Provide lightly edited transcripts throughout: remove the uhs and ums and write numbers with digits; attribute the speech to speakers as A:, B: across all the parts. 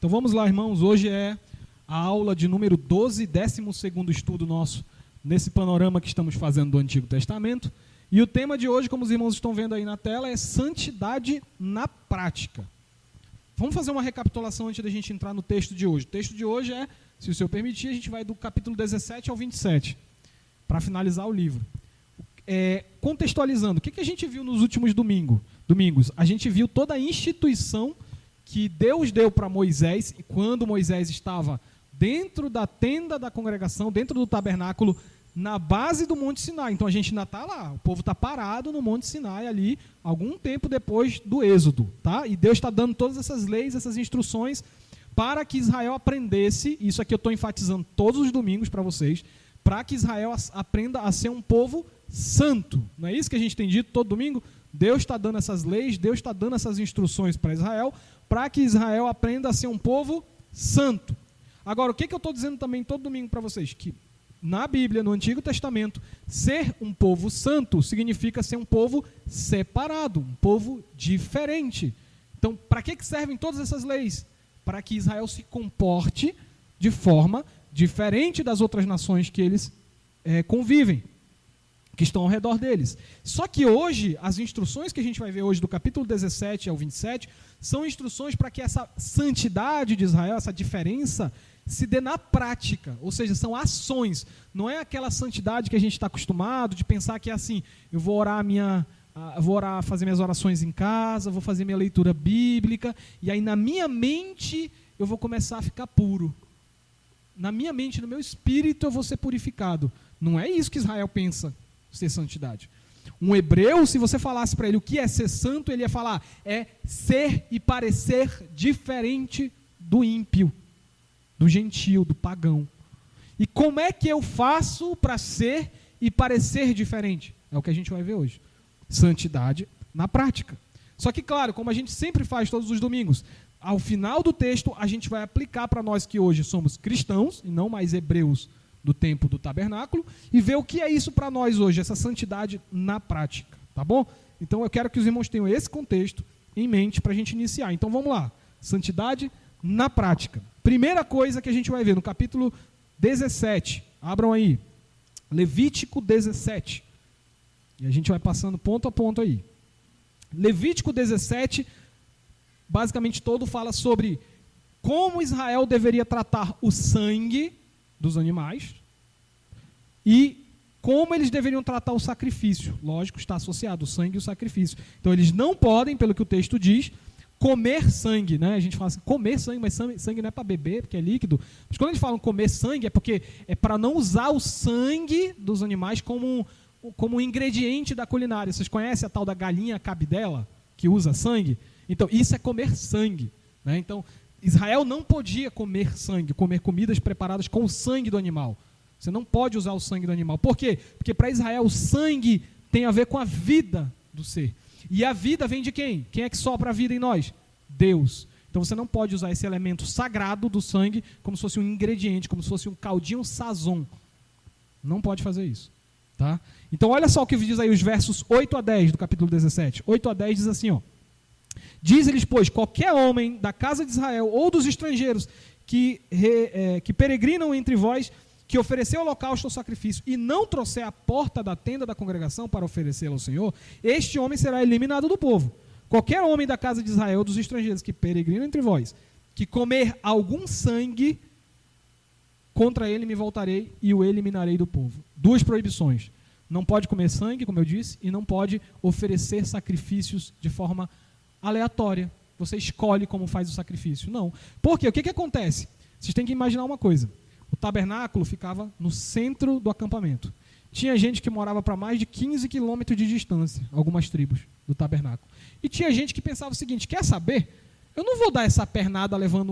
A: Então vamos lá, irmãos. Hoje é a aula de número 12, 12º estudo nosso nesse panorama que estamos fazendo do Antigo Testamento. E o tema de hoje, como os irmãos estão vendo aí na tela, é santidade na prática. Vamos fazer uma recapitulação antes da gente entrar no texto de hoje. O texto de hoje é, se o Senhor permitir, a gente vai do capítulo 17 ao 27, para finalizar o livro. Contextualizando, o que a gente viu nos últimos domingos? A gente viu toda a instituição que Deus deu para Moisés, e quando Moisés estava dentro da tenda da congregação, dentro do tabernáculo, na base do Monte Sinai. Então a gente ainda está lá, o povo está parado no Monte Sinai ali, algum tempo depois do Êxodo, tá? E Deus está dando todas essas leis, essas instruções, para que Israel aprendesse, isso aqui eu estou enfatizando todos os domingos para vocês, para que Israel aprenda a ser um povo santo. Não é isso que a gente tem dito todo domingo? Deus está dando essas leis, Deus está dando essas instruções para Israel, para que Israel aprenda a ser um povo santo. Agora, o que eu estou dizendo também todo domingo para vocês? Que na Bíblia, no Antigo Testamento, ser um povo santo significa ser um povo separado, um povo diferente. Então, para que servem todas essas leis? Para que Israel se comporte de forma diferente das outras nações que eles convivem, que estão ao redor deles. Só que hoje, as instruções que a gente vai ver hoje, do capítulo 17 ao 27, são instruções para que essa santidade de Israel, essa diferença, se dê na prática, ou seja, são ações. Não é aquela santidade que a gente está acostumado de pensar que é assim, eu vou orar, fazer minhas orações em casa, vou fazer minha leitura bíblica, e aí na minha mente eu vou começar a ficar puro. Na minha mente, no meu espírito, eu vou ser purificado. Não é isso que Israel pensa, ser santidade. Um hebreu, se você falasse para ele o que é ser santo, ele ia falar, é ser e parecer diferente do ímpio, do gentio, do pagão. E como é que eu faço para ser e parecer diferente? É o que a gente vai ver hoje. Santidade na prática. Só que, claro, como a gente sempre faz todos os domingos, ao final do texto a gente vai aplicar para nós que hoje somos cristãos, e não mais hebreus do tempo do tabernáculo, e ver o que é isso para nós hoje, essa santidade na prática, tá bom? Então eu quero que os irmãos tenham esse contexto em mente para a gente iniciar. Então vamos lá, santidade na prática. Primeira coisa que a gente vai ver no capítulo 17, abram aí, Levítico 17, e a gente vai passando ponto a ponto aí. Levítico 17, basicamente todo fala sobre como Israel deveria tratar o sangue dos animais e como eles deveriam tratar o sacrifício. Lógico, está associado o sangue e o sacrifício. Então eles não podem, pelo que o texto diz, comer sangue, né? A gente fala assim, comer sangue, mas sangue não é para beber, porque é líquido. Mas quando eles falam comer sangue, é porque é para não usar o sangue dos animais como um ingrediente da culinária. Vocês conhecem a tal da galinha cabidela, que usa sangue? Então, isso é comer sangue, né? Então, Israel não podia comer sangue, comer comidas preparadas com o sangue do animal. Você não pode usar o sangue do animal. Por quê? Porque para Israel o sangue tem a ver com a vida do ser. E a vida vem de quem? Quem é que sopra a vida em nós? Deus. Então você não pode usar esse elemento sagrado do sangue como se fosse um ingrediente, como se fosse um caldinho sazon. Não pode fazer isso. Tá? Então olha só o que diz aí os versos 8 a 10 do capítulo 17. 8 a 10 diz assim, ó. Diz-lhes, pois, qualquer homem da casa de Israel ou dos estrangeiros que peregrinam entre vós, que oferecer holocausto ou sacrifício e não trouxer a porta da tenda da congregação para oferecê-lo ao Senhor, este homem será eliminado do povo. Qualquer homem da casa de Israel ou dos estrangeiros que peregrinam entre vós, que comer algum sangue, contra ele me voltarei e o eliminarei do povo. Duas proibições. Não pode comer sangue, como eu disse, e não pode oferecer sacrifícios de forma aleatória. Você escolhe como faz o sacrifício. Não. Por quê? O que acontece? Vocês têm que imaginar uma coisa. O tabernáculo ficava no centro do acampamento. Tinha gente que morava para mais de 15 quilômetros de distância, algumas tribos do tabernáculo. E tinha gente que pensava o seguinte, quer saber? Eu não vou dar essa pernada levando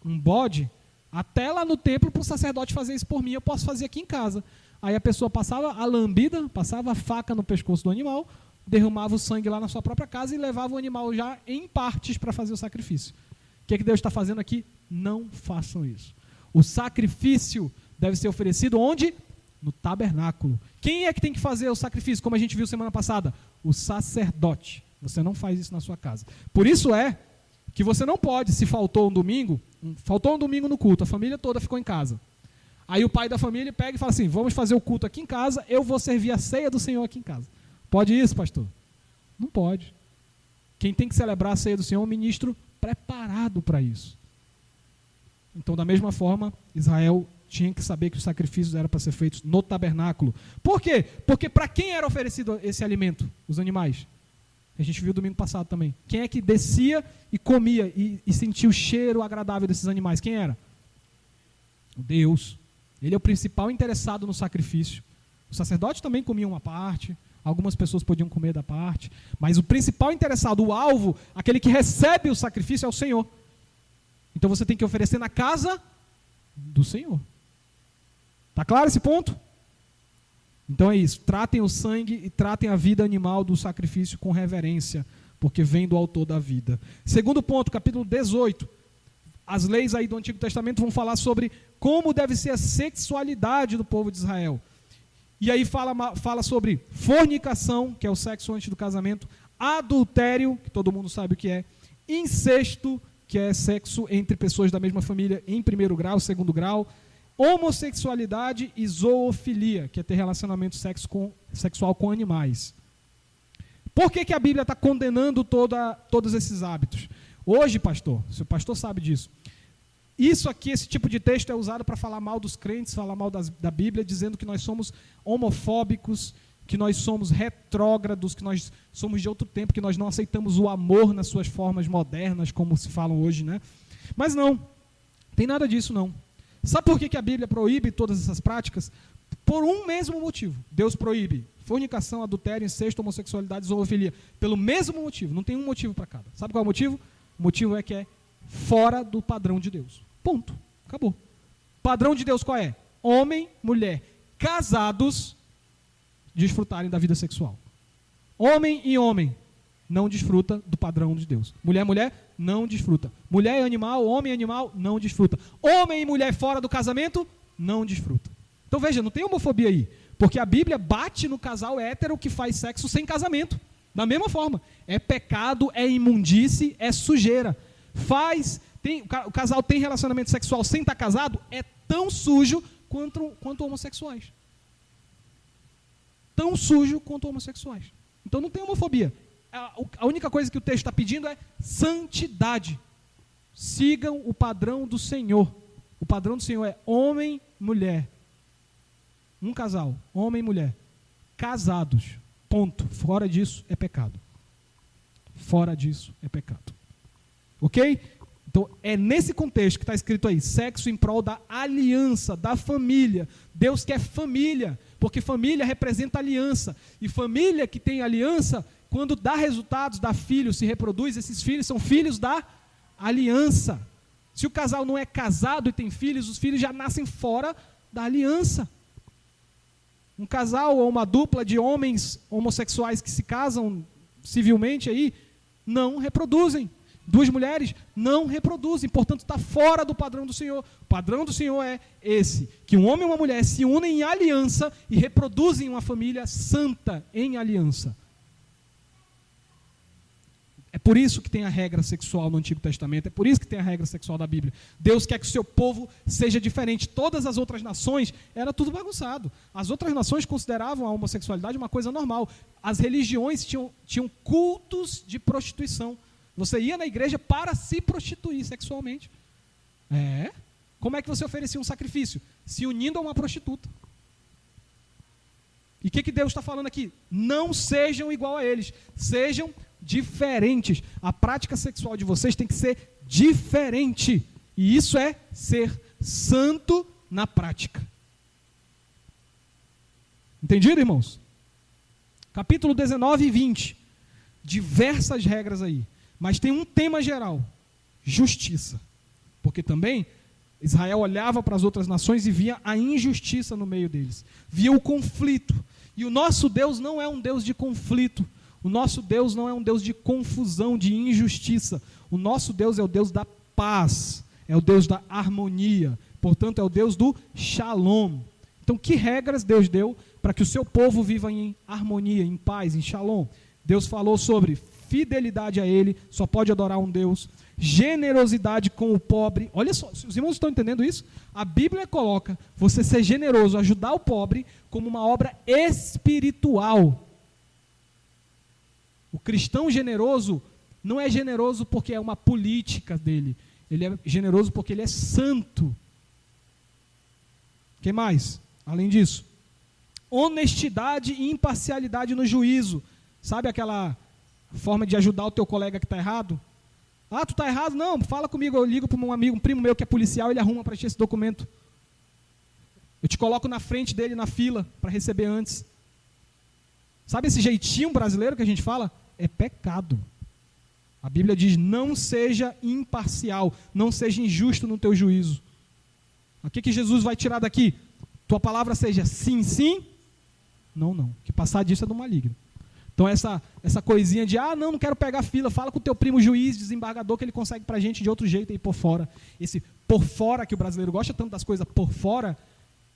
A: um bode até lá no templo para o sacerdote fazer isso por mim, eu posso fazer aqui em casa. Aí a pessoa passava a lambida, passava a faca no pescoço do animal, derramava o sangue lá na sua própria casa e levava o animal já em partes para fazer o sacrifício. O que Deus está fazendo aqui? Não façam isso. O sacrifício deve ser oferecido onde? No tabernáculo. Quem é que tem que fazer o sacrifício, como a gente viu semana passada? O sacerdote. Você não faz isso na sua casa. Por isso é que você não pode, se faltou um domingo, faltou um domingo no culto, a família toda ficou em casa. Aí o pai da família pega e fala assim, vamos fazer o culto aqui em casa, eu vou servir a ceia do Senhor aqui em casa. Pode isso, pastor? Não pode. Quem tem que celebrar a ceia do Senhor é um ministro preparado para isso. Então, da mesma forma, Israel tinha que saber que os sacrifícios eram para ser feitos no tabernáculo. Por quê? Porque para quem era oferecido esse alimento? Os animais. A gente viu domingo passado também. Quem é que descia e comia e sentia o cheiro agradável desses animais? Quem era? Deus. Ele é o principal interessado no sacrifício. Os sacerdotes também comiam uma parte, algumas pessoas podiam comer da parte, mas o principal interessado, o alvo, aquele que recebe o sacrifício é o Senhor. Então você tem que oferecer na casa do Senhor. Está claro esse ponto? Então é isso, tratem o sangue e tratem a vida animal do sacrifício com reverência, porque vem do autor da vida. Segundo ponto, capítulo 18. As leis aí do Antigo Testamento vão falar sobre como deve ser a sexualidade do povo de Israel. E aí fala sobre fornicação, que é o sexo antes do casamento, adultério, que todo mundo sabe o que é, incesto, que é sexo entre pessoas da mesma família em primeiro grau, segundo grau, homossexualidade e zoofilia, que é ter relacionamento sexual com animais. Por que a Bíblia está condenando todos esses hábitos? Hoje, pastor, se o pastor sabe disso, isso aqui, esse tipo de texto é usado para falar mal dos crentes, falar mal da Bíblia, dizendo que nós somos homofóbicos, que nós somos retrógrados, que nós somos de outro tempo, que nós não aceitamos o amor nas suas formas modernas, como se falam hoje, né? Mas não, tem nada disso não. Sabe por que a Bíblia proíbe todas essas práticas? Por um mesmo motivo. Deus proíbe fornicação, adultério, incesto, homossexualidade, zoofilia. Pelo mesmo motivo, não tem um motivo para cada. Sabe qual é o motivo? O motivo é que é fora do padrão de Deus. Ponto. Acabou. Padrão de Deus qual é? Homem, mulher, casados, desfrutarem da vida sexual. Homem e homem não desfruta do padrão de Deus. Mulher, mulher, não desfruta. Mulher e animal, homem e animal, não desfruta. Homem e mulher fora do casamento, não desfruta. Então veja, não tem homofobia aí. Porque a Bíblia bate no casal hétero que faz sexo sem casamento. Da mesma forma. É pecado, é imundície, é sujeira. O casal tem relacionamento sexual sem estar casado, é tão sujo quanto homossexuais. Tão sujo quanto homossexuais. Então não tem homofobia. A única coisa que o texto está pedindo é santidade. Sigam o padrão do Senhor. O padrão do Senhor é homem, mulher. Um casal, homem e mulher. Casados. Ponto. Fora disso é pecado. Fora disso é pecado. Ok? Então é nesse contexto que está escrito aí, sexo em prol da aliança, da família. Deus quer família, porque família representa aliança. E família que tem aliança, quando dá resultados, dá filhos, se reproduz, esses filhos são filhos da aliança. Se o casal não é casado e tem filhos, os filhos já nascem fora da aliança. Um casal ou uma dupla de homens homossexuais que se casam civilmente aí, não reproduzem. Duas mulheres não reproduzem, portanto está fora do padrão do Senhor. O padrão do Senhor é esse, que um homem e uma mulher se unem em aliança e reproduzem uma família santa em aliança. É por isso que tem a regra sexual no Antigo Testamento, é por isso que tem a regra sexual da Bíblia. Deus quer que o seu povo seja diferente. Todas as outras nações, era tudo bagunçado. As outras nações consideravam a homossexualidade uma coisa normal. As religiões tinham cultos de prostituição. Você ia na igreja para se prostituir sexualmente. Como é que você oferecia um sacrifício? Se unindo a uma prostituta. E o que Deus está falando aqui? Não sejam igual a eles. Sejam diferentes. A prática sexual de vocês tem que ser diferente. E isso é ser santo na prática. Entendido, irmãos? Capítulo 19 e 20. Diversas regras aí. Mas tem um tema geral. Justiça. Porque também Israel olhava para as outras nações e via a injustiça no meio deles. Via o conflito. E o nosso Deus não é um Deus de conflito. O nosso Deus não é um Deus de confusão, de injustiça. O nosso Deus é o Deus da paz. É o Deus da harmonia. Portanto, é o Deus do shalom. Então, que regras Deus deu para que o seu povo viva em harmonia, em paz, em shalom? Deus falou sobre fidelidade a Ele, só pode adorar um Deus. generosidade com o pobre. Olha só, os irmãos estão entendendo isso? A Bíblia coloca você ser generoso, ajudar o pobre, como uma obra espiritual. O cristão generoso não é generoso porque é uma política dele. Ele é generoso porque ele é santo. O que mais? Além disso, honestidade e imparcialidade no juízo. Sabe aquela forma de ajudar o teu colega que está errado? Ah, tu está errado? Não, fala comigo, eu ligo para um amigo, um primo meu que é policial, ele arruma para ti esse documento. Eu te coloco na frente dele na fila para receber antes. Sabe esse jeitinho brasileiro que a gente fala? É pecado. A Bíblia diz, não seja imparcial, não seja injusto no teu juízo. O que Jesus vai tirar daqui? Tua palavra seja sim, sim, não, não. Que passar disso é do maligno. Então essa coisinha de, não quero pegar fila, fala com o teu primo juiz, desembargador, que ele consegue pra gente de outro jeito aí por fora. Esse por fora que o brasileiro gosta tanto das coisas por fora,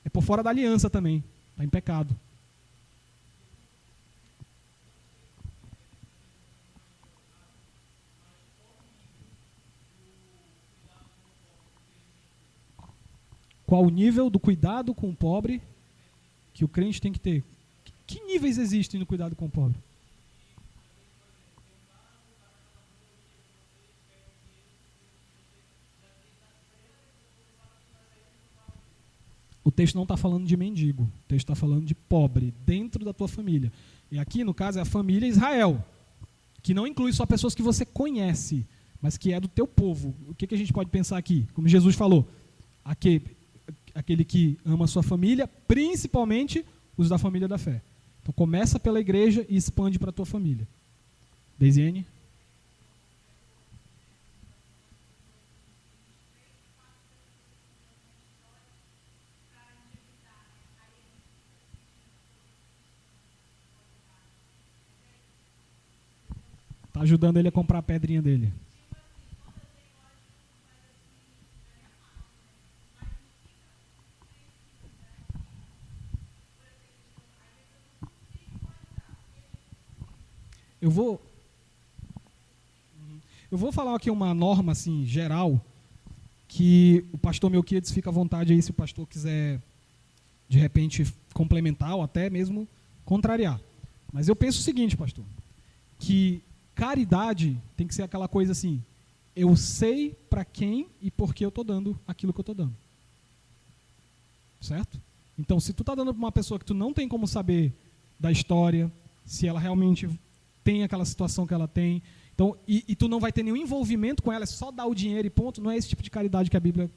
A: é por fora da aliança também, está em pecado. Qual o nível do cuidado com o pobre que o crente tem que ter? Que níveis existem no cuidado com o pobre? O texto não está falando de mendigo, o texto está falando de pobre, dentro da tua família. E aqui, no caso, é a família Israel, que não inclui só pessoas que você conhece, mas que é do teu povo. O que a gente pode pensar aqui? Como Jesus falou, aquele que ama a sua família, principalmente os da família da fé. Então começa pela igreja e expande para a tua família. Deisiane? Está ajudando ele a comprar a pedrinha dele. Eu vou falar aqui uma norma assim, geral, que o pastor Melquiades fica à vontade aí se o pastor quiser, de repente, complementar ou até mesmo contrariar. Mas eu penso o seguinte, pastor, que caridade tem que ser aquela coisa assim, eu sei para quem e por que eu estou dando aquilo que eu estou dando. Certo? Então, se tu está dando para uma pessoa que tu não tem como saber da história, se ela realmente tem aquela situação que ela tem, então, e tu não vai ter nenhum envolvimento com ela, é só dar o dinheiro e ponto, não é esse tipo de caridade que a Bíblia...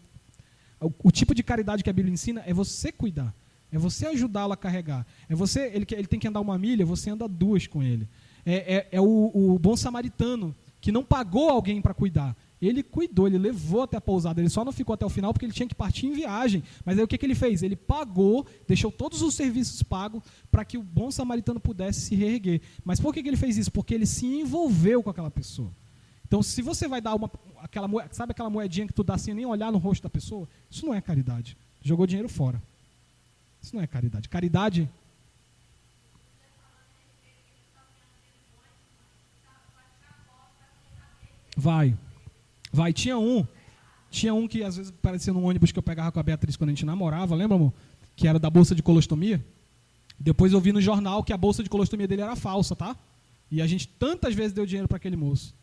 A: O tipo de caridade que a Bíblia ensina é você cuidar, é você ajudá-lo a carregar, é você, ele tem que andar 1 milha, você anda 2 com ele. É o bom samaritano, que não pagou alguém para cuidar. Ele cuidou, ele levou até a pousada, ele só não ficou até o final porque ele tinha que partir em viagem. Mas aí o que ele fez? Ele pagou, deixou todos os serviços pagos para que o bom samaritano pudesse se reerguer. Mas por que ele fez isso? Porque ele se envolveu com aquela pessoa. Então, se você vai dar sabe aquela moedinha que tu dá sem nem olhar no rosto da pessoa? Isso não é caridade. Jogou dinheiro fora. Isso não é caridade. Caridade... Vai. Tinha um que às vezes parecia num ônibus que eu pegava com a Beatriz quando a gente namorava, lembra, amor? Que era da bolsa de colostomia. Depois eu vi no jornal que a bolsa de colostomia dele era falsa, tá? E a gente tantas vezes deu dinheiro para aquele moço.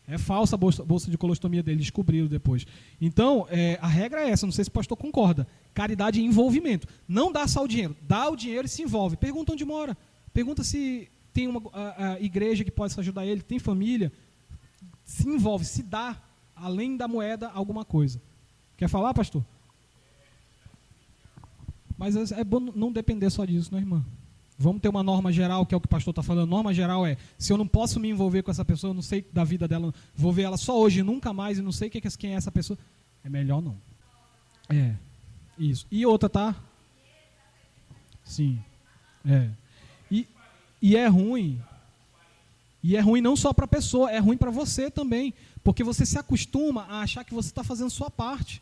A: É falsa a bolsa de colostomia dele, descobriram depois. Então, a regra é essa, não sei se o pastor concorda. Caridade e envolvimento. Não dá só o dinheiro, dá o dinheiro e se envolve. Pergunta onde mora. Pergunta se tem uma igreja que possa ajudar ele, tem família. Se envolve, se dá, além da moeda, alguma coisa. Quer falar, pastor? Mas é bom não depender só disso, né, irmã? Vamos ter uma norma geral, que é o que o pastor está falando. Norma geral é, se eu não posso me envolver com essa pessoa, eu não sei da vida dela, vou ver ela só hoje e nunca mais, e não sei quem é essa pessoa, é melhor não. Isso. E outra, tá? Sim. E é ruim. E é ruim não só para a pessoa, é ruim para você também. Porque você se acostuma a achar que você está fazendo sua parte.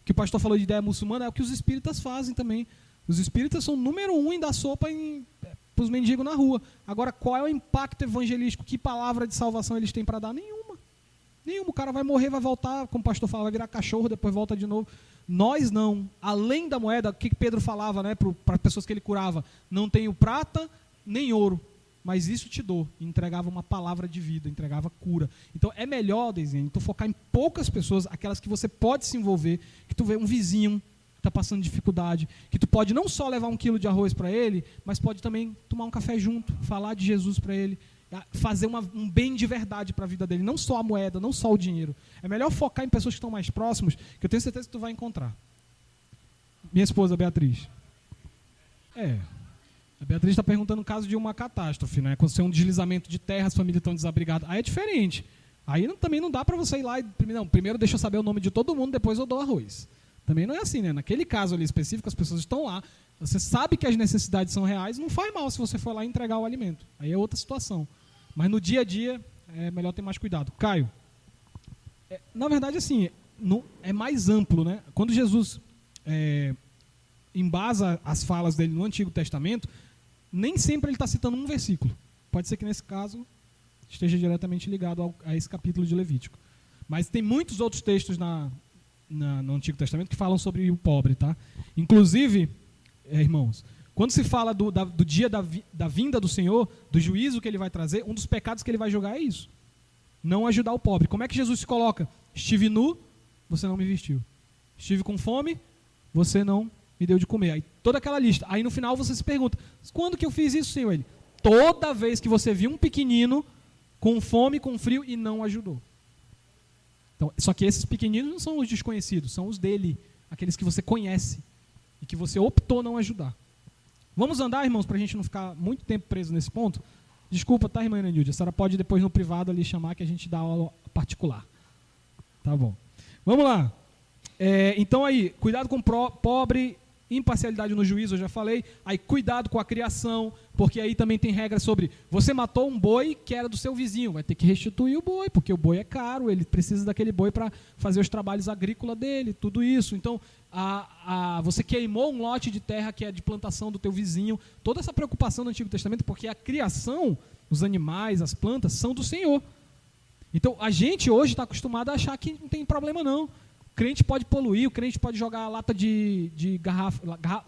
A: Que o pastor falou de ideia muçulmana, é o que os espíritas fazem também. Os espíritas são o número 1 em dar sopa para os mendigos na rua. Agora, qual é o impacto evangelístico? Que palavra de salvação eles têm para dar? Nenhuma. Nenhum. O cara vai morrer, vai voltar, como o pastor fala, vai virar cachorro, depois volta de novo. Nós não. Além da moeda, o que Pedro falava, né, para as pessoas que ele curava? Não tenho prata nem ouro, mas isso te dou. E entregava uma palavra de vida, entregava cura. Então é melhor, desenho, tu focar em poucas pessoas, aquelas que você pode se envolver, que tu vê um vizinho que está passando dificuldade, que tu pode não só levar 1 quilo de arroz para ele, mas pode também tomar um café junto, falar de Jesus para ele, fazer um bem de verdade para a vida dele, não só a moeda, não só o dinheiro. É melhor focar em pessoas que estão mais próximas, que eu tenho certeza que tu vai encontrar. Minha esposa, Beatriz. A Beatriz está perguntando o caso de uma catástrofe, né? Quando tem um deslizamento de terra, as famílias estão desabrigadas. Aí é diferente. Aí também não dá para você ir lá e... Não, primeiro deixa eu saber o nome de todo mundo, depois eu dou arroz. Também não é assim, né? Naquele caso ali específico, as pessoas estão lá, você sabe que as necessidades são reais, não faz mal se você for lá entregar o alimento. Aí é outra situação. Mas no dia a dia, é melhor ter mais cuidado. Caio, na verdade, assim, é mais amplo, né? Quando Jesus embasa as falas dele no Antigo Testamento, nem sempre ele está citando um versículo. Pode ser que nesse caso esteja diretamente ligado a esse capítulo de Levítico. Mas tem muitos outros textos no Antigo Testamento que falam sobre o pobre, tá? Inclusive, irmãos, quando se fala do dia da vinda do Senhor, do juízo que ele vai trazer, um dos pecados que ele vai julgar é isso. Não ajudar o pobre. Como é que Jesus se coloca? Estive nu, você não me vestiu. Estive com fome, você não me deu de comer. Aí toda aquela lista. Aí no final você se pergunta, quando que eu fiz isso, Senhor? Ele, toda vez que você viu um pequenino com fome, com frio e não ajudou. Então, só que esses pequeninos não são os desconhecidos, são os dele, aqueles que você conhece e que você optou não ajudar. Vamos andar, irmãos, para a gente não ficar muito tempo preso nesse ponto? Desculpa, tá, irmã Nilde? A senhora pode depois no privado ali chamar que a gente dá aula particular. Tá bom. Vamos lá. Então aí, cuidado com o pobre, imparcialidade no juízo, eu já falei. Aí cuidado com a criação, porque aí também tem regras sobre, você matou um boi que era do seu vizinho, vai ter que restituir o boi, porque o boi é caro, ele precisa daquele boi para fazer os trabalhos agrícolas dele, tudo isso. Então, você queimou um lote de terra que é de plantação do teu vizinho, toda essa preocupação no Antigo Testamento, porque a criação, os animais, as plantas, são do Senhor. Então, a gente hoje está acostumado a achar que não tem problema não. O crente pode poluir, o crente pode jogar lata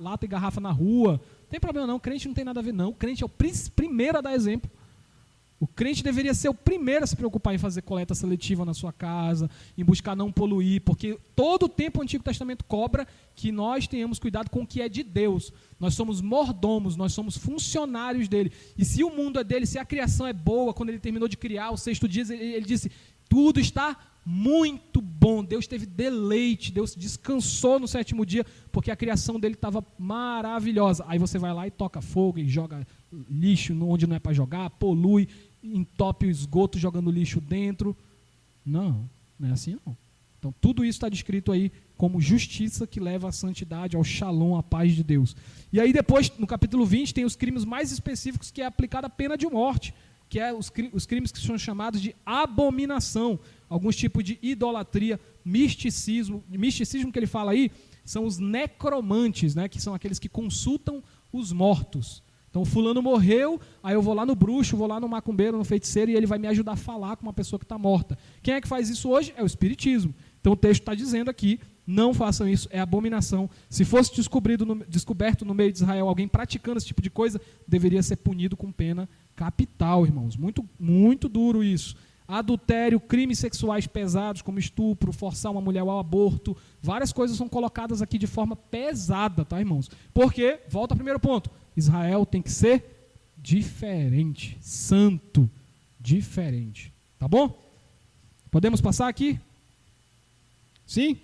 A: lata e garrafa na rua. Não tem problema não, o crente não tem nada a ver não. O crente é o primeiro a dar exemplo. O crente deveria ser o primeiro a se preocupar em fazer coleta seletiva na sua casa, em buscar não poluir, porque todo o tempo o Antigo Testamento cobra que nós tenhamos cuidado com o que é de Deus. Nós somos mordomos, nós somos funcionários dele. E se o mundo é dele, se a criação é boa, quando ele terminou de criar, o 6º dia, ele disse, tudo está muito bom, Deus teve deleite, Deus descansou no 7º dia, porque a criação dele estava maravilhosa. Aí você vai lá e toca fogo e joga lixo onde não é para jogar, polui, entope o esgoto jogando lixo dentro. Não é assim não. Então tudo isso está descrito aí como justiça que leva à santidade, ao shalom, à paz de Deus. E aí depois, no capítulo 20, tem os crimes mais específicos que é aplicada a pena de morte, que é os crimes que são chamados de abominação, alguns tipos de idolatria, misticismo. Misticismo que ele fala aí são os necromantes, né, que são aqueles que consultam os mortos. Então o fulano morreu, aí eu vou lá no bruxo, vou lá no macumbeiro, no feiticeiro, e ele vai me ajudar a falar com uma pessoa que está morta. Quem é que faz isso hoje? É o espiritismo. Então o texto está dizendo aqui, não façam isso, é abominação. Se fosse descoberto no meio de Israel alguém praticando esse tipo de coisa, deveria ser punido com pena capital, irmãos. Muito, muito duro isso. Adultério, crimes sexuais pesados, como estupro, forçar uma mulher ao aborto, várias coisas são colocadas aqui de forma pesada, tá, irmãos? Porque, volta ao primeiro ponto, Israel tem que ser diferente, santo, diferente. Tá bom? Podemos passar aqui? Sim?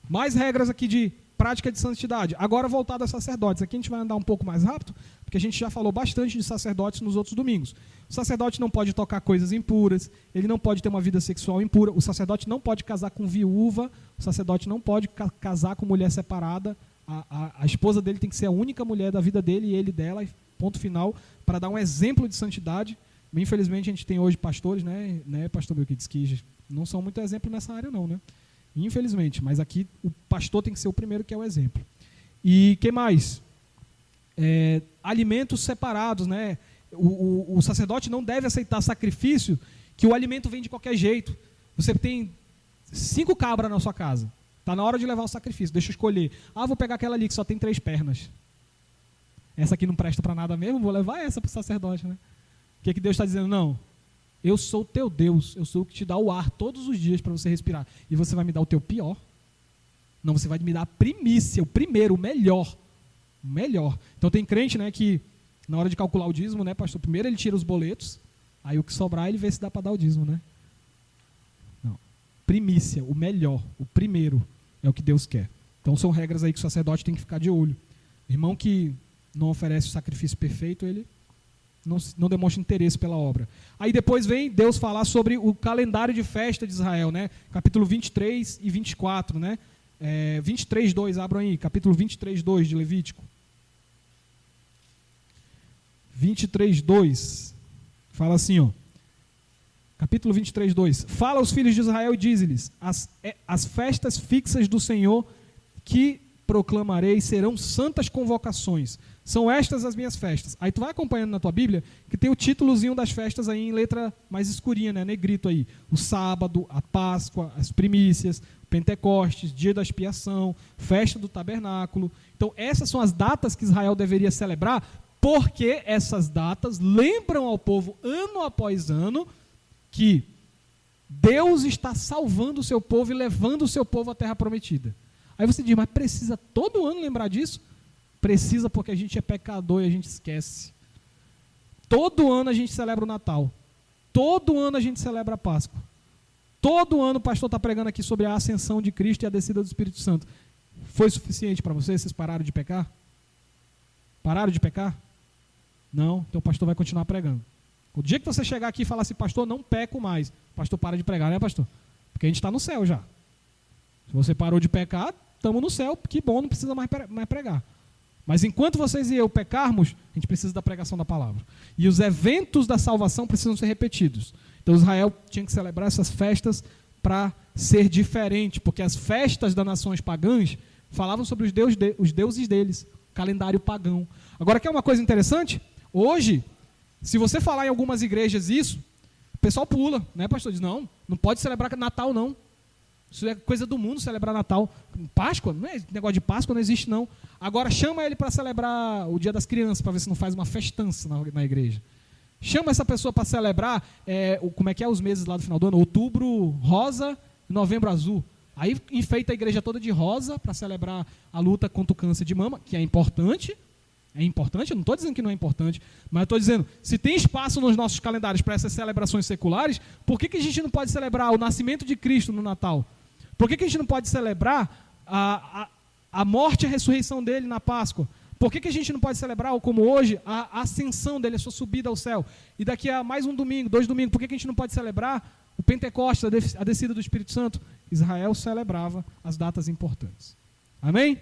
A: Mais regras aqui de prática de santidade. Agora voltado a sacerdotes. Aqui a gente vai andar um pouco mais rápido, porque a gente já falou bastante de sacerdotes nos outros domingos. O sacerdote não pode tocar coisas impuras, ele não pode ter uma vida sexual impura, o sacerdote não pode casar com viúva, o sacerdote não pode casar com mulher separada, a esposa dele tem que ser a única mulher da vida dele e ele dela, ponto final, para dar um exemplo de santidade. Infelizmente a gente tem hoje pastores, né pastor Belquides, que não são muito exemplo nessa área não, né? Infelizmente, mas aqui o pastor tem que ser o primeiro que é o exemplo. E que mais? Alimentos separados, né? O sacerdote não deve aceitar sacrifício que o alimento vem de qualquer jeito. Você tem 5 cabras na sua casa. Está na hora de levar o sacrifício. Deixa eu escolher. Vou pegar aquela ali que só tem 3 pernas. Essa aqui não presta para nada mesmo, vou levar essa para o sacerdote, né? O que Deus está dizendo? Não. Eu sou o teu Deus. Eu sou o que te dá o ar todos os dias para você respirar. E você vai me dar o teu pior? Não, você vai me dar a primícia, o primeiro, o melhor. O melhor. Então tem crente, né, que na hora de calcular o dízimo, né, pastor, primeiro ele tira os boletos, aí o que sobrar ele vê se dá para dar o dízimo, né? Não. Primícia, o melhor, o primeiro é o que Deus quer. Então são regras aí que o sacerdote tem que ficar de olho. Irmão que não oferece o sacrifício perfeito, ele não demonstra interesse pela obra. Aí depois vem Deus falar sobre o calendário de festa de Israel, né? Capítulo 23 e 24, né? 23:2, abram aí, capítulo 23:2 de Levítico. 23:2, fala assim, ó. Capítulo 23:2. Fala aos filhos de Israel e diz-lhes: as festas fixas do Senhor que proclamarei serão santas convocações. São estas as minhas festas. Aí tu vai acompanhando na tua Bíblia, que tem o títulozinho das festas aí em letra mais escurinha, né, negrito aí. O sábado, a Páscoa, as primícias, Pentecostes, dia da expiação, festa do tabernáculo. Então essas são as datas que Israel deveria celebrar, porque essas datas lembram ao povo, ano após ano, que Deus está salvando o seu povo e levando o seu povo à terra prometida. Aí você diz, mas precisa todo ano lembrar disso? Precisa, porque a gente é pecador e a gente esquece. Todo ano a gente celebra o Natal. Todo ano a gente celebra a Páscoa. Todo ano o pastor está pregando aqui sobre a ascensão de Cristo e a descida do Espírito Santo. Foi suficiente para vocês? Vocês pararam de pecar? Pararam de pecar? Não, então o pastor vai continuar pregando. O dia que você chegar aqui e falar assim, pastor, não peco mais, o pastor para de pregar, né, pastor? Porque a gente está no céu já. Se você parou de pecar, estamos no céu, que bom, não precisa mais pregar. Mas enquanto vocês e eu pecarmos, a gente precisa da pregação da palavra. E os eventos da salvação precisam ser repetidos. Então Israel tinha que celebrar essas festas para ser diferente, porque as festas das nações pagãs falavam sobre os deuses deles, calendário pagão. Agora, quer uma coisa interessante? Hoje, se você falar em algumas igrejas isso, o pessoal pula, né, pastor? Diz, não pode celebrar Natal, não. Isso é coisa do mundo, celebrar Natal. Páscoa, não é negócio de Páscoa, não existe não. Agora chama ele para celebrar o Dia das Crianças, para ver se não faz uma festança na igreja. Chama essa pessoa para celebrar, como é que é os meses lá do final do ano? Outubro rosa, novembro azul. Aí enfeita a igreja toda de rosa para celebrar a luta contra o câncer de mama, que é importante. É importante, eu não estou dizendo que não é importante, mas eu estou dizendo, se tem espaço nos nossos calendários para essas celebrações seculares, por que a gente não pode celebrar o nascimento de Cristo no Natal? Por que a gente não pode celebrar a morte e a ressurreição dele na Páscoa? Por que a gente não pode celebrar, como hoje, a ascensão dele, a sua subida ao céu? E daqui a mais um domingo, 2 domingos, por que a gente não pode celebrar o Pentecostes, a descida do Espírito Santo? Israel celebrava as datas importantes. Amém?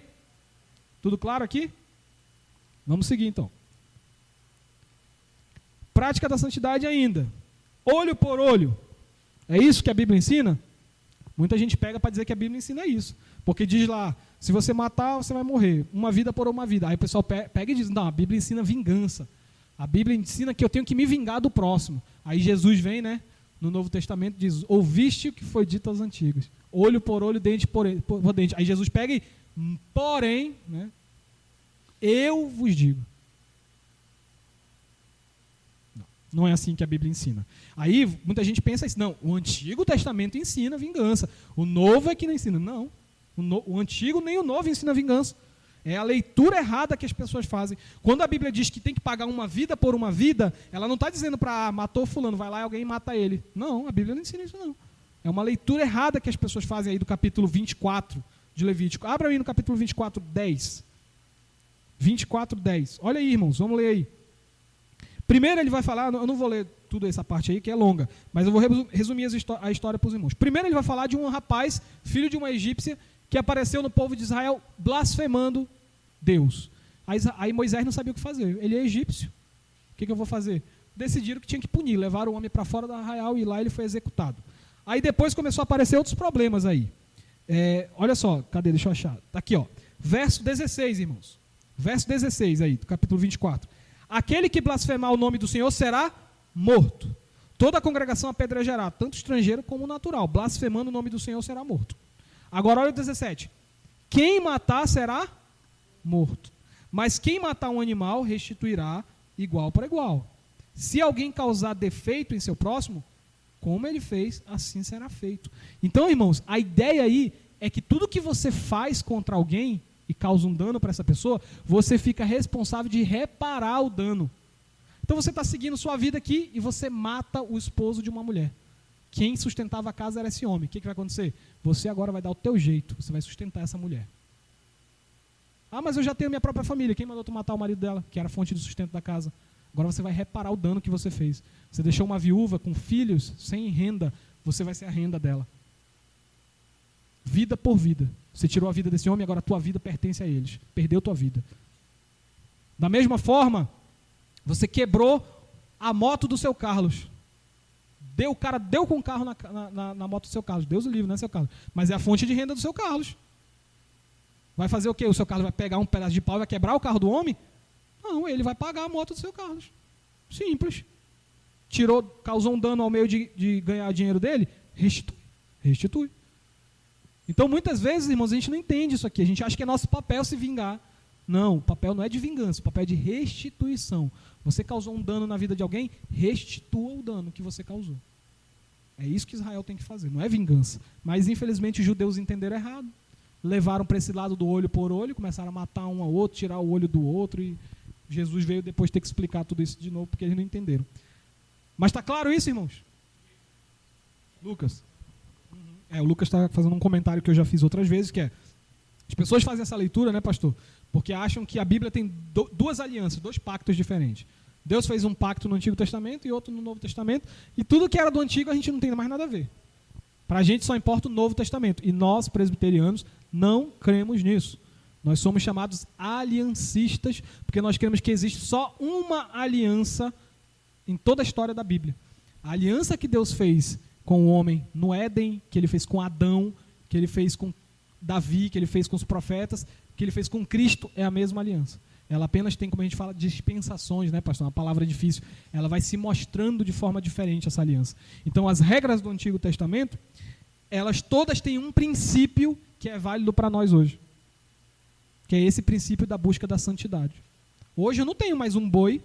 A: Tudo claro aqui? Vamos seguir então. Prática da santidade ainda. Olho por olho. É isso que a Bíblia ensina? Muita gente pega para dizer que a Bíblia ensina isso. Porque diz lá, se você matar, você vai morrer. Uma vida por uma vida. Aí o pessoal pega e diz, não, a Bíblia ensina vingança. A Bíblia ensina que eu tenho que me vingar do próximo. Aí Jesus vem, né, no Novo Testamento, diz, ouviste o que foi dito aos antigos. Olho por olho, dente por dente. Aí Jesus pega e, porém, né, eu vos digo. Não é assim que a Bíblia ensina. Aí muita gente pensa isso. Não, o Antigo Testamento ensina vingança. O Novo é que não ensina. Não. O Antigo nem o Novo ensina vingança. É a leitura errada que as pessoas fazem. Quando a Bíblia diz que tem que pagar uma vida por uma vida, ela não está dizendo para matou fulano, vai lá e alguém mata ele. Não, a Bíblia não ensina isso não. É uma leitura errada que as pessoas fazem aí do capítulo 24 de Levítico. Abra aí no capítulo 24, 10. 24, 10. Olha aí, irmãos, vamos ler aí. Primeiro ele vai falar, eu não vou ler tudo essa parte aí, que é longa, mas eu vou resumir a história para os irmãos. Primeiro ele vai falar de um rapaz, filho de uma egípcia, que apareceu no povo de Israel blasfemando Deus. Aí Moisés não sabia o que fazer. Ele é egípcio. O que eu vou fazer? Decidiram que tinha que punir, levaram o homem para fora do arraial e lá ele foi executado. Aí depois começou a aparecer outros problemas aí. Olha só, cadê? Deixa eu achar. Está aqui, ó. Verso 16, irmãos. Verso 16 aí, do capítulo 24. Aquele que blasfemar o nome do Senhor será morto. toda a congregação apedrejará, tanto estrangeiro como natural, blasfemando o nome do Senhor será morto. Agora olha o 17. Quem matar será morto, mas quem matar um animal restituirá igual para igual. Se alguém causar defeito em seu próximo, como ele fez, assim será feito. Então, irmãos, a ideia aí é que tudo que você faz contra alguém e causa um dano para essa pessoa, você fica responsável de reparar o dano. Então você está seguindo sua vida aqui e você mata o esposo de uma mulher. Quem sustentava a casa era esse homem. O que vai acontecer? Você agora vai dar o teu jeito, você vai sustentar essa mulher. Ah, mas eu já tenho minha própria família. Quem mandou tu matar o marido dela, que era a fonte de sustento da casa? Agora você vai reparar o dano que você fez. Você deixou uma viúva com filhos, sem renda, você vai ser a renda dela. Vida por vida. Você tirou a vida desse homem, agora a tua vida pertence a eles. Perdeu tua vida. Da mesma forma, você quebrou a moto do seu Carlos. O cara deu com o carro na moto do seu Carlos. Deus o livre, não é seu Carlos. Mas é a fonte de renda do seu Carlos. Vai fazer o quê? O seu Carlos vai pegar um pedaço de pau e vai quebrar o carro do homem? Não, ele vai pagar a moto do seu Carlos. Simples. Causou um dano ao meio de ganhar dinheiro dele? Restitui. Então, muitas vezes, irmãos, a gente não entende isso aqui. A gente acha que é nosso papel se vingar. Não, o papel não é de vingança, o papel é de restituição. Você causou um dano na vida de alguém, restitua o dano que você causou. É isso que Israel tem que fazer, não é vingança. Mas, infelizmente, os judeus entenderam errado. Levaram para esse lado do olho por olho, começaram a matar um ao outro, tirar o olho do outro, e Jesus veio depois ter que explicar tudo isso de novo, porque eles não entenderam. Mas está claro isso, irmãos? Lucas. O Lucas está fazendo um comentário que eu já fiz outras vezes, que é, as pessoas fazem essa leitura, né, pastor? Porque acham que a Bíblia tem duas alianças, dois pactos diferentes. Deus fez um pacto no Antigo Testamento e outro no Novo Testamento, e tudo que era do Antigo a gente não tem mais nada a ver. Para a gente só importa o Novo Testamento, e nós, presbiterianos, não cremos nisso. Nós somos chamados aliancistas, porque nós cremos que existe só uma aliança em toda a história da Bíblia. A aliança que Deus fez com o homem no Éden, que ele fez com Adão, que ele fez com Davi, que ele fez com os profetas, que ele fez com Cristo, é a mesma aliança. Ela apenas tem, como a gente fala, dispensações, né, pastor? Uma palavra difícil. Ela vai se mostrando de forma diferente, essa aliança. Então, as regras do Antigo Testamento, elas todas têm um princípio que é válido para nós hoje, que é esse princípio da busca da santidade. Hoje eu não tenho mais um boi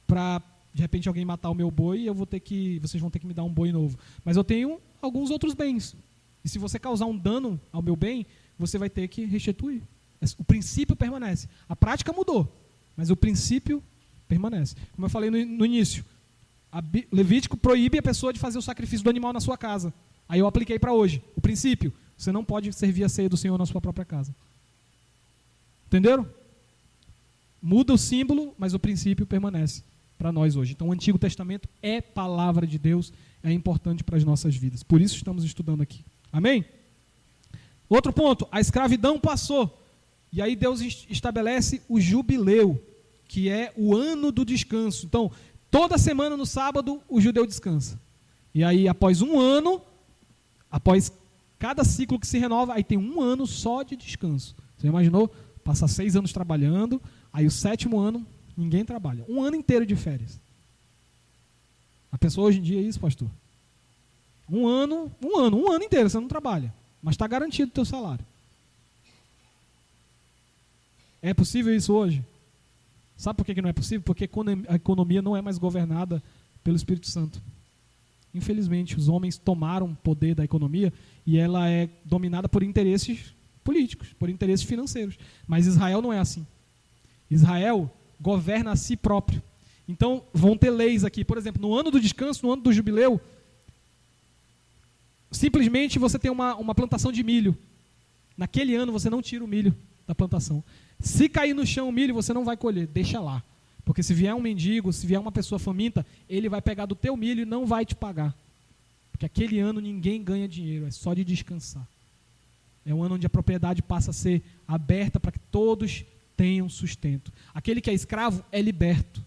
A: para, de repente, alguém matar o meu boi e vocês vão ter que me dar um boi novo. Mas eu tenho alguns outros bens. E se você causar um dano ao meu bem, você vai ter que restituir. O princípio permanece. A prática mudou, mas o princípio permanece. Como eu falei no início, Levítico proíbe a pessoa de fazer o sacrifício do animal na sua casa. Aí eu apliquei para hoje. O princípio, você não pode servir a ceia do Senhor na sua própria casa. Entenderam? Muda o símbolo, mas o princípio permanece para nós hoje. Então o Antigo Testamento é palavra de Deus, é importante para as nossas vidas. Por isso estamos estudando aqui. Amém? Outro ponto, a escravidão passou. E aí Deus estabelece o jubileu, que é o ano do descanso. Então, toda semana no sábado, o judeu descansa. E aí, após um ano, após cada ciclo que se renova, aí tem um ano só de descanso. Você imaginou? Passar 6 anos trabalhando, aí o 7º ano, ninguém trabalha. Um ano inteiro de férias. A pessoa hoje em dia é isso, pastor. Um ano inteiro você não trabalha, mas está garantido o teu salário. É possível isso hoje? Sabe por que não é possível? Porque a economia não é mais governada pelo Espírito Santo. Infelizmente, os homens tomaram poder da economia e ela é dominada por interesses políticos, por interesses financeiros. Mas Israel não é assim. Israel governa a si próprio. Então, vão ter leis aqui. Por exemplo, no ano do descanso, no ano do jubileu, simplesmente você tem uma plantação de milho. Naquele ano você não tira o milho da plantação. Se cair no chão o milho, você não vai colher, deixa lá. Porque se vier um mendigo, se vier uma pessoa faminta, ele vai pegar do teu milho e não vai te pagar. Porque aquele ano ninguém ganha dinheiro, é só de descansar. É um ano onde a propriedade passa a ser aberta para que todos tenham sustento. Aquele que é escravo é liberto.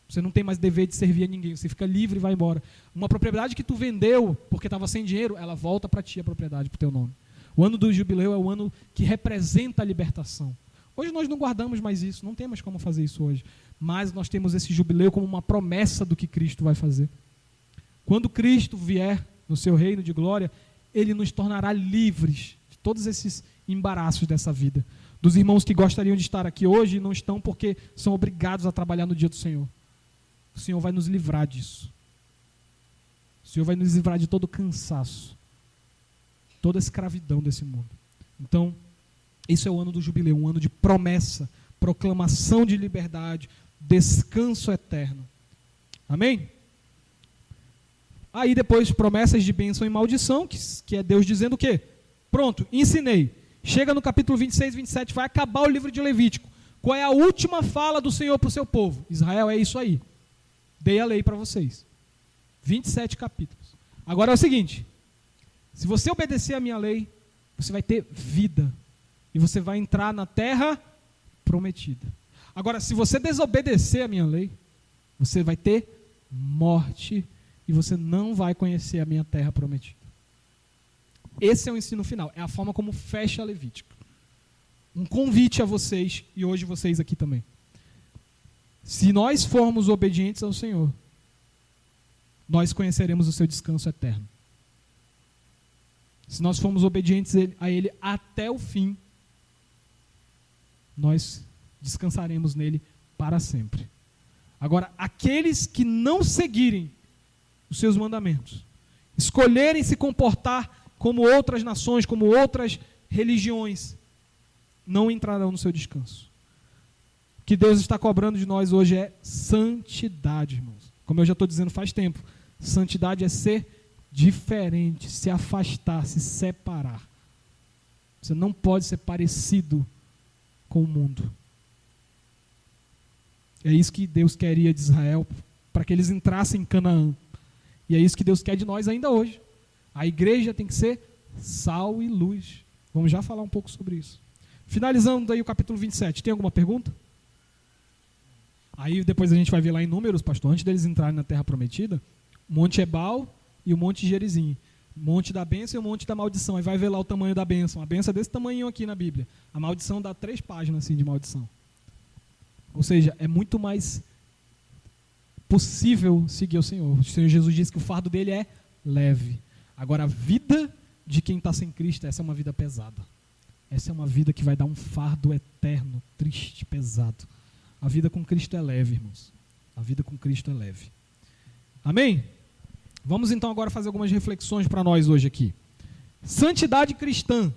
A: Você não tem mais dever de servir a ninguém, você fica livre e vai embora. Uma propriedade que tu vendeu porque estava sem dinheiro, ela volta para ti a propriedade, para o teu nome. O ano do jubileu é o ano que representa a libertação. Hoje nós não guardamos mais isso, não temos como fazer isso hoje. Mas nós temos esse jubileu como uma promessa do que Cristo vai fazer. Quando Cristo vier no seu reino de glória, Ele nos tornará livres de todos esses embaraços dessa vida. Dos irmãos que gostariam de estar aqui hoje e não estão porque são obrigados a trabalhar no dia do Senhor. O Senhor vai nos livrar disso. O Senhor vai nos livrar de todo o cansaço, toda a escravidão desse mundo. Então, esse é o ano do jubileu, um ano de promessa, proclamação de liberdade, descanso eterno. Amém? Aí depois promessas de bênção e maldição, que é Deus dizendo o quê? Pronto, ensinei. Chega no capítulo 26, 27, vai acabar o livro de Levítico. Qual é a última fala do Senhor para o seu povo? Israel, é isso aí. Dei a lei para vocês. 27 capítulos. Agora é o seguinte, se você obedecer a minha lei, você vai ter vida. E você vai entrar na terra prometida. Agora, se você desobedecer a minha lei, você vai ter morte e você não vai conhecer a minha terra prometida. Esse é o ensino final, é a forma como fecha Levítico. Um convite a vocês, e hoje vocês aqui também. Se nós formos obedientes ao Senhor, nós conheceremos o seu descanso eterno. Se nós formos obedientes a Ele até o fim, nós descansaremos nele para sempre. Agora, aqueles que não seguirem os seus mandamentos, escolherem se comportar como outras nações, como outras religiões, não entrarão no seu descanso. O que Deus está cobrando de nós hoje é santidade, irmãos. Como eu já estou dizendo faz tempo, santidade é ser diferente, se afastar, se separar. Você não pode ser parecido com o mundo. É isso que Deus queria de Israel, para que eles entrassem em Canaã. E é isso que Deus quer de nós ainda hoje. A igreja tem que ser sal e luz. Vamos já falar um pouco sobre isso. Finalizando aí o capítulo 27, tem alguma pergunta? Aí depois a gente vai ver lá em Números, pastor, antes deles entrarem na terra prometida, o Monte Ebal e o Monte Gerizim. O monte da bênção e o monte da maldição. Aí vai ver lá o tamanho da bênção. A bênção é desse tamanho aqui na Bíblia. A maldição dá 3 páginas assim, de maldição. Ou seja, é muito mais possível seguir o Senhor. O Senhor Jesus disse que o fardo dele é leve. Agora, a vida de quem está sem Cristo, essa é uma vida pesada. Essa é uma vida que vai dar um fardo eterno, triste, pesado. A vida com Cristo é leve, irmãos. A vida com Cristo é leve. Amém? Vamos então agora fazer algumas reflexões para nós hoje aqui. Santidade cristã.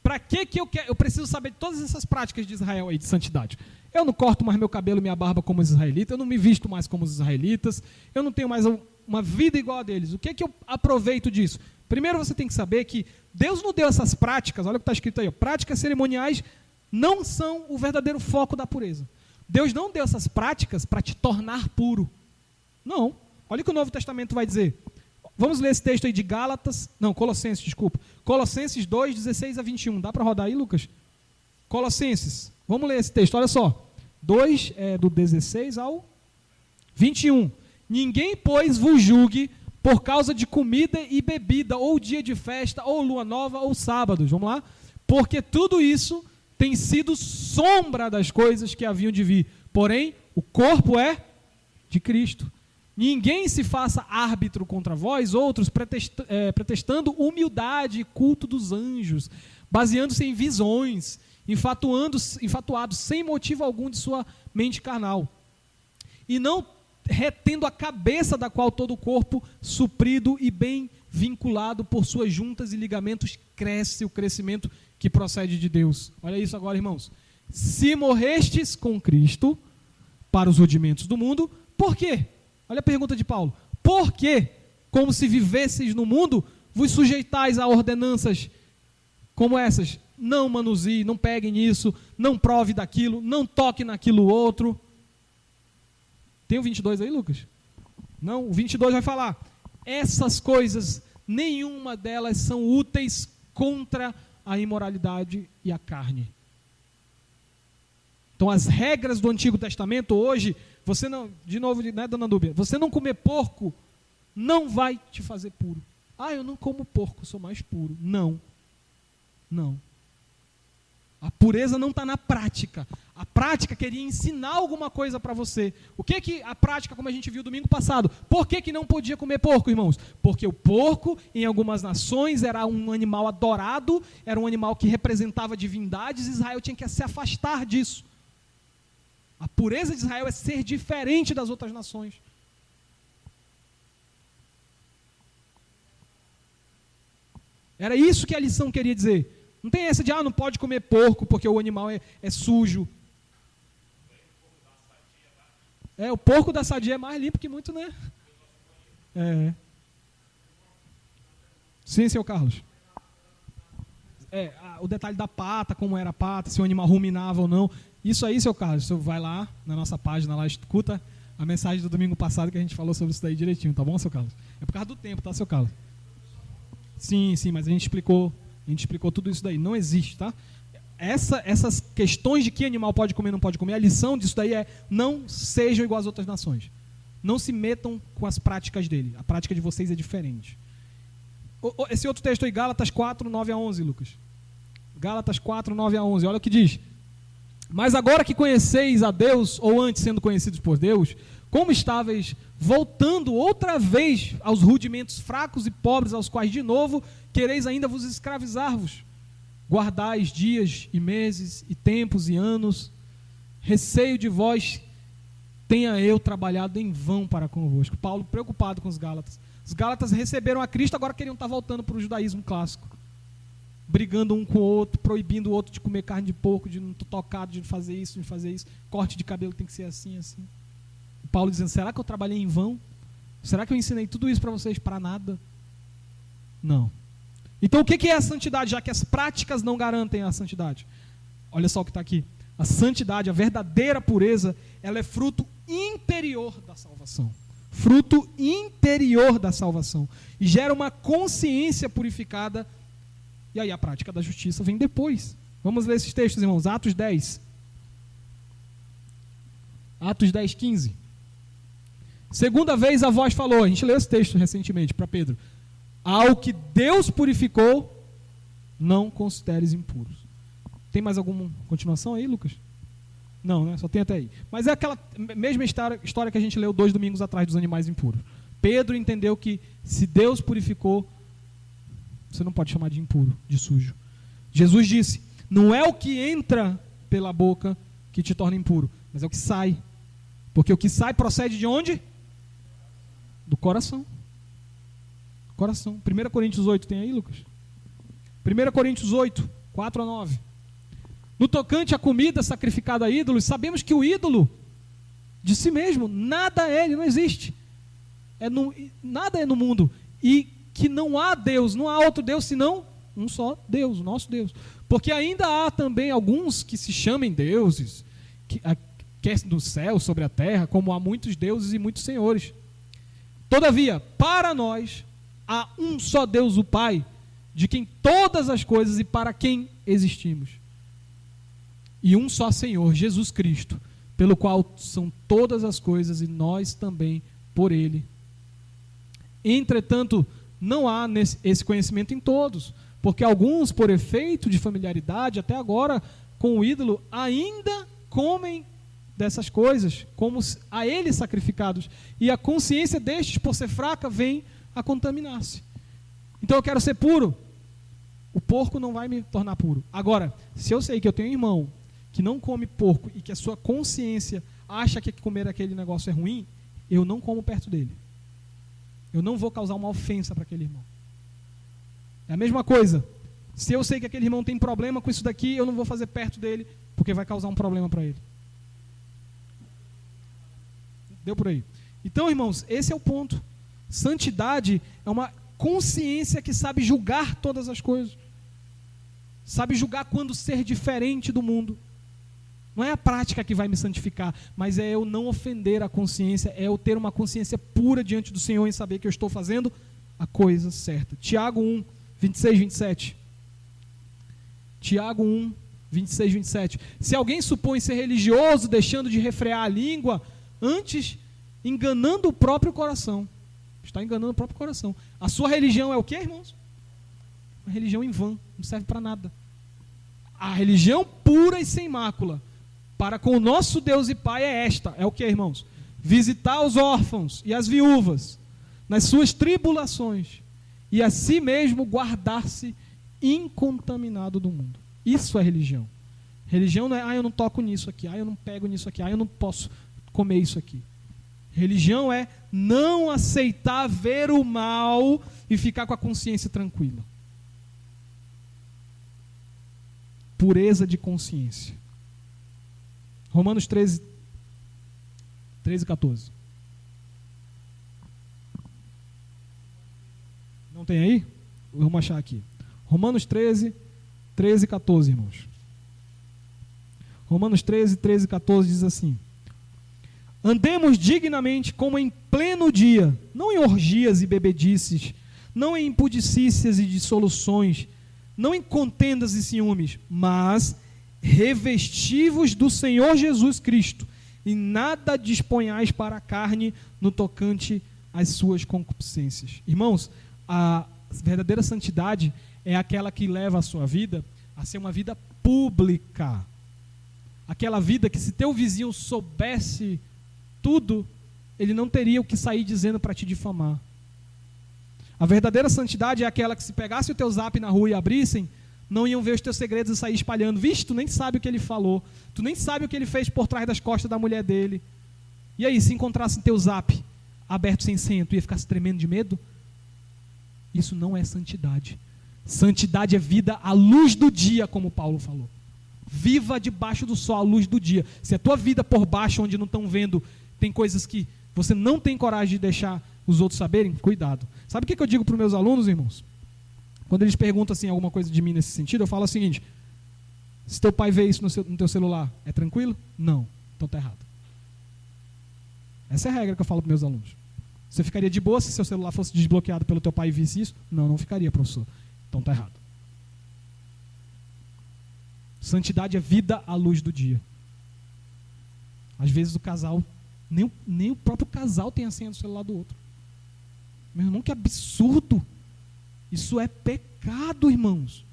A: Para que eu preciso saber de todas essas práticas de Israel aí, de santidade? Eu não corto mais meu cabelo e minha barba como os israelitas, eu não me visto mais como os israelitas, eu não tenho mais uma vida igual a deles. O que eu aproveito disso? Primeiro você tem que saber que Deus não deu essas práticas, olha o que está escrito aí, ó, práticas cerimoniais não são o verdadeiro foco da pureza. Deus não deu essas práticas para te tornar puro. Não. Olha o que o Novo Testamento vai dizer. Vamos ler esse texto aí de Colossenses, desculpa. Colossenses 2, 16 a 21. Dá para rodar aí, Lucas? Colossenses. Vamos ler esse texto, olha só. 2, do 16 ao 21. Ninguém, pois, vos julgue por causa de comida e bebida, ou dia de festa, ou lua nova, ou sábados. Vamos lá? Porque tudo isso tem sido sombra das coisas que haviam de vir. Porém, o corpo é de Cristo. Ninguém se faça árbitro contra vós, outros, pretextando humildade e culto dos anjos, baseando-se em visões, infatuados sem motivo algum de sua mente carnal, e não retendo a cabeça da qual todo o corpo, suprido e bem vinculado por suas juntas e ligamentos, cresce o crescimento que procede de Deus. Olha isso agora, irmãos. Se morrestes com Cristo para os rudimentos do mundo, por quê? Olha a pergunta de Paulo. Por que, como se vivesseis no mundo, vos sujeitais a ordenanças como essas? Não manuseie, não pegue nisso, não prove daquilo, não toque naquilo outro. Tem o 22 aí, Lucas? Não, o 22 vai falar. Essas coisas, nenhuma delas são úteis contra a imoralidade e a carne. Então as regras do Antigo Testamento hoje, você não, de novo, né, dona Núbia, você não comer porco não vai te fazer puro. Ah, eu não como porco, sou mais puro. Não. Não. A pureza não está na prática. A prática queria ensinar alguma coisa para você. O que a prática, como a gente viu domingo passado, por que não podia comer porco, irmãos? Porque o porco, em algumas nações, era um animal adorado, era um animal que representava divindades, e Israel tinha que se afastar disso. A pureza de Israel é ser diferente das outras nações. Era isso que a lição queria dizer. Não tem essa de, não pode comer porco porque o animal é sujo. O porco da sadia é mais limpo que muito, né? Sim, senhor Carlos. O detalhe da pata, como era a pata, se o animal ruminava ou não. Isso aí, senhor Carlos, você vai lá na nossa página, lá escuta a mensagem do domingo passado que a gente falou sobre isso daí direitinho, tá bom, senhor Carlos? É por causa do tempo, tá, senhor Carlos? Sim, mas a gente explicou tudo isso daí. Não existe, tá? Essas questões de que animal pode comer ou não pode comer, a lição disso daí é: não sejam igual às outras nações. Não se metam com as práticas dele. A prática de vocês é diferente. Esse outro texto aí, Gálatas 4, 9 a 11, Lucas. Gálatas 4, 9 a 11, olha o que diz. Mas agora que conheceis a Deus, ou antes sendo conhecidos por Deus, como estáveis voltando outra vez aos rudimentos fracos e pobres, aos quais de novo quereis ainda vos escravizar-vos. Guardais dias e meses e tempos e anos. Receio de vós tenha eu trabalhado em vão para convosco. Paulo preocupado com os Gálatas. Os Gálatas receberam a Cristo, agora queriam estar voltando para o judaísmo clássico. Brigando um com o outro, proibindo o outro de comer carne de porco, de não estar tocado, de fazer isso, corte de cabelo tem que ser assim, assim. Paulo dizendo, será que eu trabalhei em vão? Será que eu ensinei tudo isso para vocês para nada? Não. Então o que é a santidade, já que as práticas não garantem a santidade? Olha só o que está aqui. A santidade, a verdadeira pureza, ela é fruto interior da salvação. Fruto interior da salvação. E gera uma consciência purificada. E aí a prática da justiça vem depois. Vamos ler esses textos, irmãos. Atos 10. Atos 10, 15. Segunda vez a voz falou, a gente leu esse texto recentemente para Pedro. Ao que Deus purificou, não consideres impuros. Tem mais alguma continuação aí, Lucas? Não, né? Só tem até aí. Mas é aquela mesma história que a gente leu 2 domingos atrás dos animais impuros. Pedro entendeu que se Deus purificou, você não pode chamar de impuro, de sujo. Jesus disse, não é o que entra pela boca que te torna impuro, mas é o que sai. Porque o que sai procede de onde? Do coração. Coração. 1 Coríntios 8, tem aí, Lucas? 1 Coríntios 8, 4 a 9. No tocante à comida sacrificada a ídolos, sabemos que o ídolo de si mesmo, nada é, ele não existe. Nada é no mundo. E que não há Deus, não há outro Deus senão um só Deus, o nosso Deus. Porque ainda há também alguns que se chamem deuses, quer do céu, sobre a terra, como há muitos deuses e muitos senhores. Todavia, para nós, há um só Deus, o Pai, de quem todas as coisas e para quem existimos. E um só Senhor, Jesus Cristo, pelo qual são todas as coisas e nós também por Ele. Entretanto, não há esse conhecimento em todos, porque alguns, por efeito de familiaridade, até agora, com o ídolo, ainda comem dessas coisas, como a eles sacrificados, e a consciência destes, por ser fraca, vem a contaminar-se. Então eu quero ser puro, o porco não vai me tornar puro. Agora, se eu sei que eu tenho um irmão que não come porco e que a sua consciência acha que comer aquele negócio é ruim, eu não como perto dele. Eu não vou causar uma ofensa para aquele irmão. É a mesma coisa. Se eu sei que aquele irmão tem problema com isso daqui, eu não vou fazer perto dele, porque vai causar um problema para ele. Deu por aí. Então, irmãos, esse é o ponto. Santidade é uma consciência que sabe julgar todas as coisas. Sabe julgar quando ser diferente do mundo. Não é a prática que vai me santificar, mas é eu não ofender a consciência, é eu ter uma consciência pura diante do Senhor em saber que eu estou fazendo a coisa certa. Tiago 1, 26, 27. Tiago 1, 26, 27. Se alguém supõe ser religioso, deixando de refrear a língua, antes enganando o próprio coração. Está enganando o próprio coração. A sua religião é o quê, irmãos? Uma religião em vão, não serve para nada. A religião pura e sem mácula para com o nosso Deus e Pai é esta. É o que, irmãos? Visitar os órfãos e as viúvas nas suas tribulações e a si mesmo guardar-se incontaminado do mundo. Isso é religião. Religião não é, eu não toco nisso aqui, eu não pego nisso aqui, eu não posso comer isso aqui. Religião é não aceitar ver o mal e ficar com a consciência tranquila. Pureza de consciência. Romanos 13, 14. Não tem aí? Vamos achar aqui. Romanos 13, 14, irmãos. Romanos 13, 14 diz assim: andemos dignamente como em pleno dia, não em orgias e bebedices, não em impudicícias e dissoluções, não em contendas e ciúmes, mas revestivos do Senhor Jesus Cristo, e nada disponhais para a carne no tocante às suas concupiscências. Irmãos, a verdadeira santidade é aquela que leva a sua vida a ser uma vida pública. Aquela vida que, se teu vizinho soubesse tudo, ele não teria o que sair dizendo para te difamar. A verdadeira santidade é aquela que, se pegasse o teu zap na rua e abrissem, não iam ver os teus segredos e sair espalhando. Vixe, tu nem sabe o que ele falou, tu nem sabe o que ele fez por trás das costas da mulher dele. E aí, se encontrasse teu zap aberto sem senha, tu ia ficar se tremendo de medo? Isso não é santidade. Santidade é vida à luz do dia, como Paulo falou. Viva debaixo do sol, à luz do dia. Se a tua vida por baixo, onde não estão vendo, tem coisas que você não tem coragem de deixar os outros saberem, cuidado. Sabe o que eu digo para os meus alunos, irmãos? Quando eles perguntam assim, alguma coisa de mim nesse sentido, eu falo o seguinte: se teu pai vê isso no teu celular, é tranquilo? Não, então está errado. Essa é a regra que eu falo para meus alunos. Você ficaria de boa se seu celular fosse desbloqueado pelo teu pai e visse isso? Não, não ficaria, professor. Então está errado. Santidade é vida à luz do dia. Às vezes o casal, nem o próprio casal tem a senha do celular do outro. Meu irmão, que absurdo. Isso é pecado, irmãos.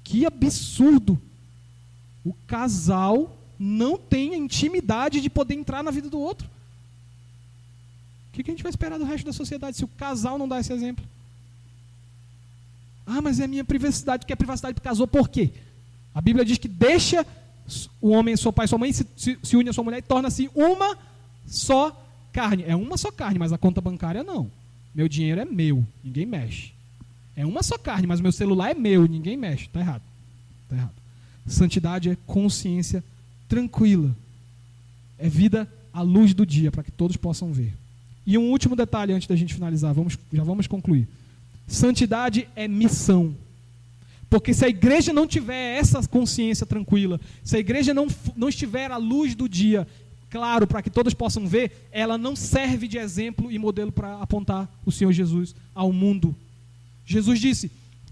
A: Que absurdo. O casal não tem a intimidade de poder entrar na vida do outro. O que a gente vai esperar do resto da sociedade se o casal não dá esse exemplo? Ah, mas é a minha privacidade. Que é privacidade do casal, por quê? A Bíblia diz que deixa o homem, seu pai e sua mãe, se une a sua mulher e torna-se uma só carne. É uma só carne, mas a conta bancária não. Meu dinheiro é meu, ninguém mexe. É uma só carne, mas meu celular é meu, ninguém mexe. Está errado. Está errado. Santidade é consciência tranquila. É vida à luz do dia, para que todos possam ver. E um último detalhe antes da gente finalizar, já vamos concluir. Santidade é missão. Porque se a igreja não tiver essa consciência tranquila, se a igreja não estiver à luz do dia, claro, para que todos possam ver, ela não serve de exemplo e modelo para apontar o Senhor Jesus ao mundo. Jesus disse: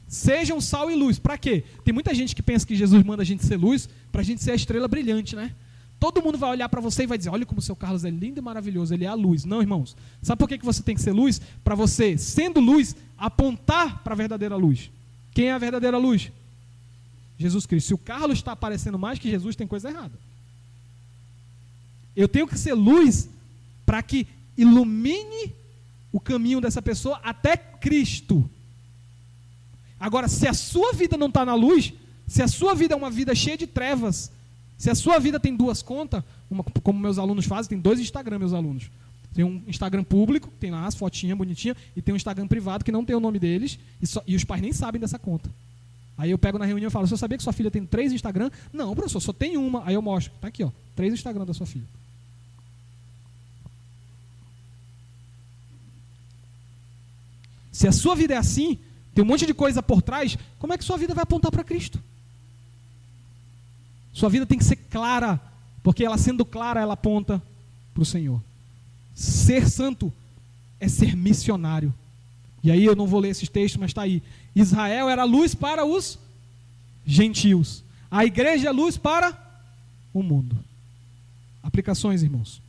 A: sejam sal e luz. Para quê? Tem muita gente que pensa que Jesus manda a gente ser luz para a gente ser a estrela brilhante, né? Todo mundo vai olhar para você e vai dizer: olha como o seu Carlos é lindo e maravilhoso, ele é a luz. Não, irmãos. Sabe por que você tem que ser luz? Para você, sendo luz, apontar para a verdadeira luz. Quem é a verdadeira luz? Jesus Cristo. Se o Carlos está aparecendo mais que Jesus, tem coisa errada. Eu tenho que ser luz para que ilumine o caminho dessa pessoa até Cristo. Agora, se a sua vida não está na luz, se a sua vida é uma vida cheia de trevas, se a sua vida tem duas contas, como meus alunos fazem, tem 2 Instagram, meus alunos. Tem um Instagram público, tem lá as fotinhas bonitinhas, e tem um Instagram privado que não tem o nome deles, e os pais nem sabem dessa conta. Aí eu pego na reunião e falo: você sabia que sua filha tem 3 Instagram? Não, professor, só tem uma. Aí eu mostro, tá aqui, ó, 3 Instagram da sua filha. Se a sua vida é assim, tem um monte de coisa por trás, como é que sua vida vai apontar para Cristo? Sua vida tem que ser clara, porque ela sendo clara, ela aponta para o Senhor. Ser santo é ser missionário. E aí eu não vou ler esses textos, mas está aí. Israel era luz para os gentios. A igreja é luz para o mundo. Aplicações, irmãos.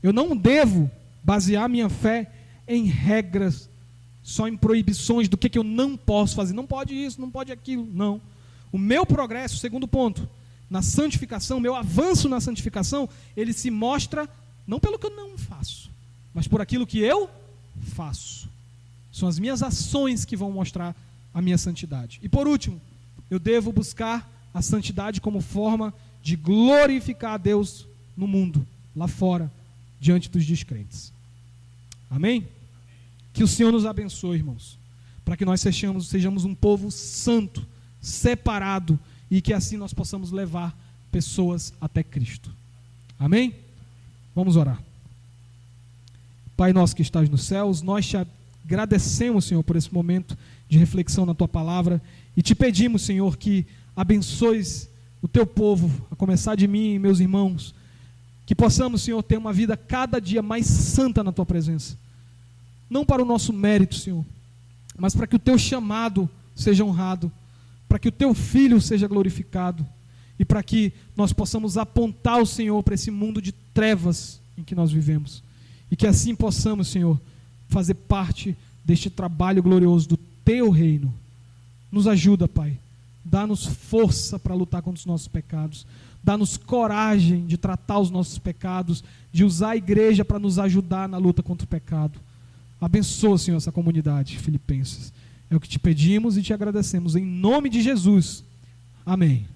A: Eu não devo basear minha fé em regras, só em proibições do que eu não posso fazer. Não pode isso, não pode aquilo. Não. O meu progresso, segundo ponto, na santificação, meu avanço na santificação, ele se mostra não pelo que eu não faço, mas por aquilo que eu faço. São as minhas ações que vão mostrar a minha santidade. E por último, eu devo buscar a santidade como forma de glorificar a Deus no mundo, lá fora, diante dos descrentes. Amém? Que o Senhor nos abençoe, irmãos, para que nós sejamos um povo santo, separado, e que assim nós possamos levar pessoas até Cristo. Amém? Vamos orar. Pai nosso que estás nos céus, nós te agradecemos, Senhor, por esse momento de reflexão na Tua Palavra, e te pedimos, Senhor, que abençoes o Teu povo, a começar de mim e meus irmãos, que possamos, Senhor, ter uma vida cada dia mais santa na Tua presença, não para o nosso mérito, Senhor, mas para que o Teu chamado seja honrado, para que o Teu Filho seja glorificado, e para que nós possamos apontar o Senhor para esse mundo de trevas em que nós vivemos, e que assim possamos, Senhor, fazer parte deste trabalho glorioso do Teu reino. Nos ajuda, Pai, dá-nos força para lutar contra os nossos pecados, dá-nos coragem de tratar os nossos pecados, de usar a igreja para nos ajudar na luta contra o pecado. Abençoa, Senhor, essa comunidade, Filipenses. É o que te pedimos e te agradecemos, em nome de Jesus. Amém.